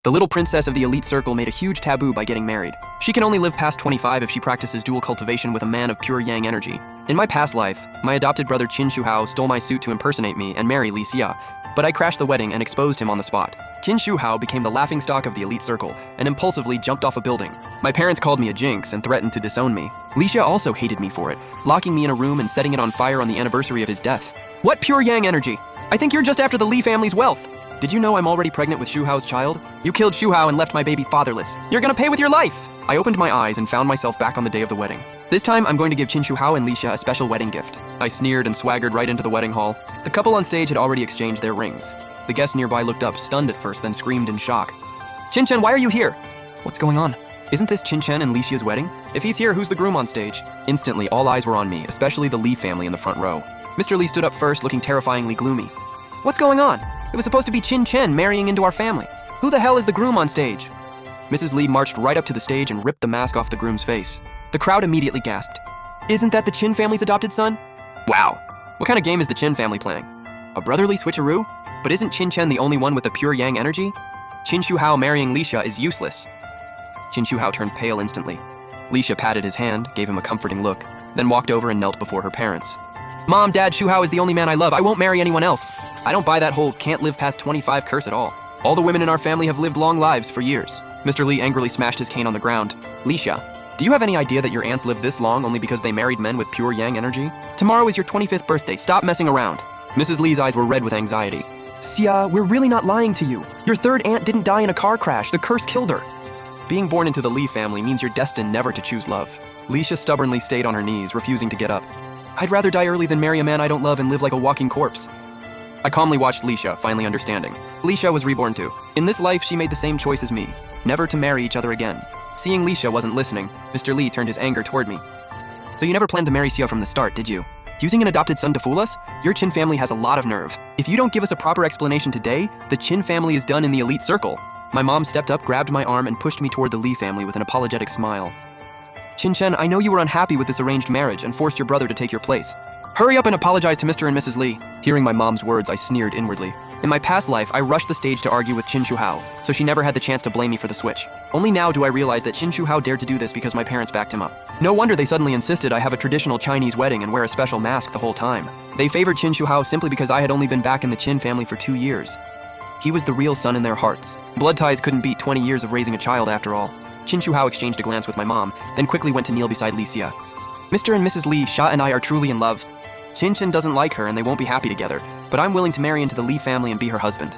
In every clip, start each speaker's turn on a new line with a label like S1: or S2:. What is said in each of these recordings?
S1: The little princess of the elite circle made a huge taboo by getting married. She can only live past 25 if she practices dual cultivation with a man of pure yang energy. In my past life, my adopted brother Qin Shuhao stole my suit to impersonate me and marry Li Xia, but I crashed the wedding and exposed him on the spot. Qin Shuhao became the laughingstock of the elite circle and impulsively jumped off a building. My parents called me a jinx and threatened to disown me. Li Xia also hated me for it, locking me in a room and setting it on fire on the anniversary of his death. What pure yang energy? I think you're just after the Li family's wealth. Did you know I'm already pregnant with Shuhao's child? You killed Shuhao and left my baby fatherless. You're gonna pay with your life! I opened my eyes and found myself back on the day of the wedding. This time, I'm going to give Qin Shuhao and Li Xia a special wedding gift. I sneered and swaggered right into the wedding hall. The couple on stage had already exchanged their rings. The guests nearby looked up, stunned at first, then screamed in shock. Qin Chen, why are you here? What's going on? Isn't this Qin Chen and Li Xia's wedding? If he's here, who's the groom on stage? Instantly, all eyes were on me, especially the Li family in the front row. Mr. Li stood up first, looking terrifyingly gloomy. What's going on? It was supposed to be Qin Chen marrying into our family. Who the hell is the groom on stage? Mrs. Li marched right up to the stage and ripped the mask off the groom's face. The crowd immediately gasped. Isn't that the Qin family's adopted son? Wow. What kind of game is the Qin family playing? A brotherly switcheroo? But isn't Qin Chen the only one with the pure yang energy? Qin Shuhao marrying Li Xia is useless. Qin Shuhao turned pale instantly. Li Xia patted his hand, gave him a comforting look, then walked over and knelt before her parents. Mom, Dad, Shuhao is the only man I love. I won't marry anyone else. I don't buy that whole can't live past 25 curse at all. All the women in our family have lived long lives for years. Mr. Li angrily smashed his cane on the ground. Li Xia, do you have any idea that your aunts lived this long only because they married men with pure yang energy? Tomorrow is your 25th birthday. Stop messing around. Mrs. Li's eyes were red with anxiety. Xia, we're really not lying to you. Your third aunt didn't die in a car crash. The curse killed her. Being born into the Li family means you're destined never to choose love. Li Xia stubbornly stayed on her knees, refusing to get up. I'd rather die early than marry a man I don't love and live like a walking corpse. I calmly watched Li Xia, finally understanding. Li Xia was reborn too. In this life, she made the same choice as me, never to marry each other again. Seeing Li Xia wasn't listening, Mr. Li turned his anger toward me. So you never planned to marry Xia from the start, did you? Using an adopted son to fool us? Your Qin family has a lot of nerve. If you don't give us a proper explanation today, the Qin family is done in the elite circle. My mom stepped up, grabbed my arm, and pushed me toward the Li family with an apologetic smile. Qin Chen, I know you were unhappy with this arranged marriage and forced your brother to take your place. Hurry up and apologize to Mr. and Mrs. Li. Hearing my mom's words, I sneered inwardly. In my past life, I rushed the stage to argue with Qin Shuhao, so she never had the chance to blame me for the switch. Only now do I realize that Qin Shuhao dared to do this because my parents backed him up. No wonder they suddenly insisted I have a traditional Chinese wedding and wear a special mask the whole time. They favored Qin Shuhao simply because I had only been back in the Qin family for 2 years. He was the real son in their hearts. Blood ties couldn't beat 20 years of raising a child after all. Qin Shuhao exchanged a glance with my mom, then quickly went to kneel beside Li Xia. Mr. and Mrs. Li, Xia and I are truly in love. Qin Chen doesn't like her and they won't be happy together, but I'm willing to marry into the Li family and be her husband.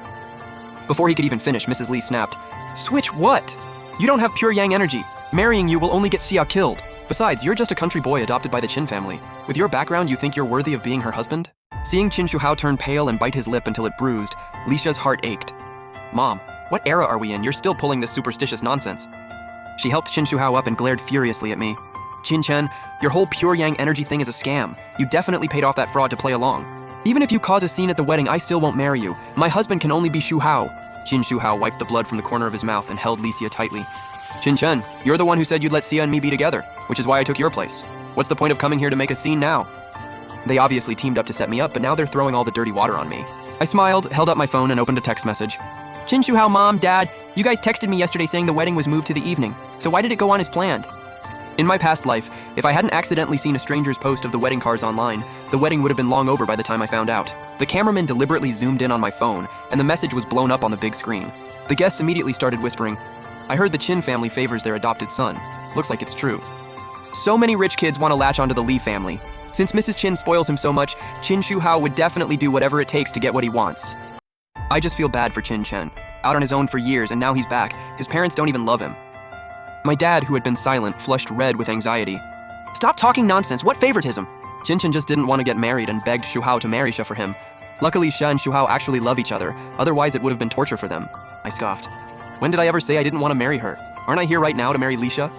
S1: Before he could even finish, Mrs. Li snapped, Switch what? You don't have pure yang energy. Marrying you will only get Xia killed. Besides, you're just a country boy adopted by the Qin family. With your background, you think you're worthy of being her husband? Seeing Qin Shuhao turn pale and bite his lip until it bruised, Li Xia's heart ached. Mom, what era are we in? You're still pulling this superstitious nonsense. She helped Qin Shuhao up and glared furiously at me. Qin Chen, your whole pure yang energy thing is a scam. You definitely paid off that fraud to play along. Even if you cause a scene at the wedding, I still won't marry you. My husband can only be Shuhao. Qin Shuhao wiped the blood from the corner of his mouth and held Li Xia tightly. Qin Chen, you're the one who said you'd let Xia and me be together, which is why I took your place. What's the point of coming here to make a scene now? They obviously teamed up to set me up, but now they're throwing all the dirty water on me. I smiled, held up my phone, and opened a text message. Qin Shuhao, Mom, Dad, you guys texted me yesterday saying the wedding was moved to the evening, so why did it go on as planned? In my past life, if I hadn't accidentally seen a stranger's post of the wedding cars online, the wedding would have been long over by the time I found out. The cameraman deliberately zoomed in on my phone, and the message was blown up on the big screen. The guests immediately started whispering, I heard the Qin family favors their adopted son. Looks like it's true. So many rich kids want to latch onto the Li family. Since Mrs. Qin spoils him so much, Qin Shuhao would definitely do whatever it takes to get what he wants. I just feel bad for Qin Chen. Out on his own for years, and now he's back. His parents don't even love him. My dad, who had been silent, flushed red with anxiety. Stop talking nonsense. What favoritism? Qin Chen just didn't want to get married and begged Shuhao to marry Xia for him. Luckily, Xia and Shuhao actually love each other. Otherwise, it would have been torture for them. I scoffed. When did I ever say I didn't want to marry her? Aren't I here right now to marry Li Xia?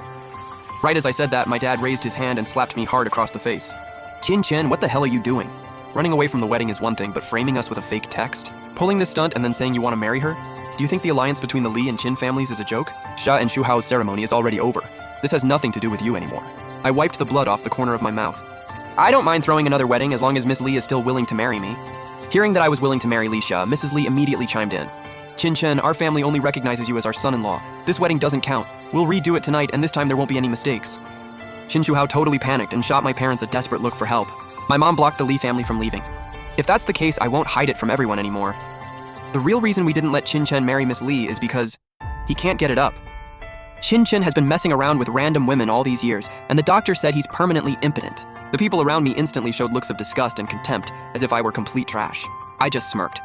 S1: Right as I said that, my dad raised his hand and slapped me hard across the face. Qin Chen, what the hell are you doing? Running away from the wedding is one thing, but framing us with a fake text? Pulling this stunt and then saying you want to marry her? Do you think the alliance between the Li and Qin families is a joke? Xia and Shuhao's ceremony is already over. This has nothing to do with you anymore. I wiped the blood off the corner of my mouth. I don't mind throwing another wedding as long as Miss Li is still willing to marry me. Hearing that I was willing to marry Li Xia, Mrs. Li immediately chimed in. Qin Chen, our family only recognizes you as our son-in-law. This wedding doesn't count. We'll redo it tonight, and this time there won't be any mistakes. Qin Shuhao totally panicked and shot my parents a desperate look for help. My mom blocked the Li family from leaving. If that's the case, I won't hide it from everyone anymore. The real reason we didn't let Qin Chen marry Miss Li is because he can't get it up. Qin Chen has been messing around with random women all these years, and the doctor said he's permanently impotent. The people around me instantly showed looks of disgust and contempt, as if I were complete trash. I just smirked.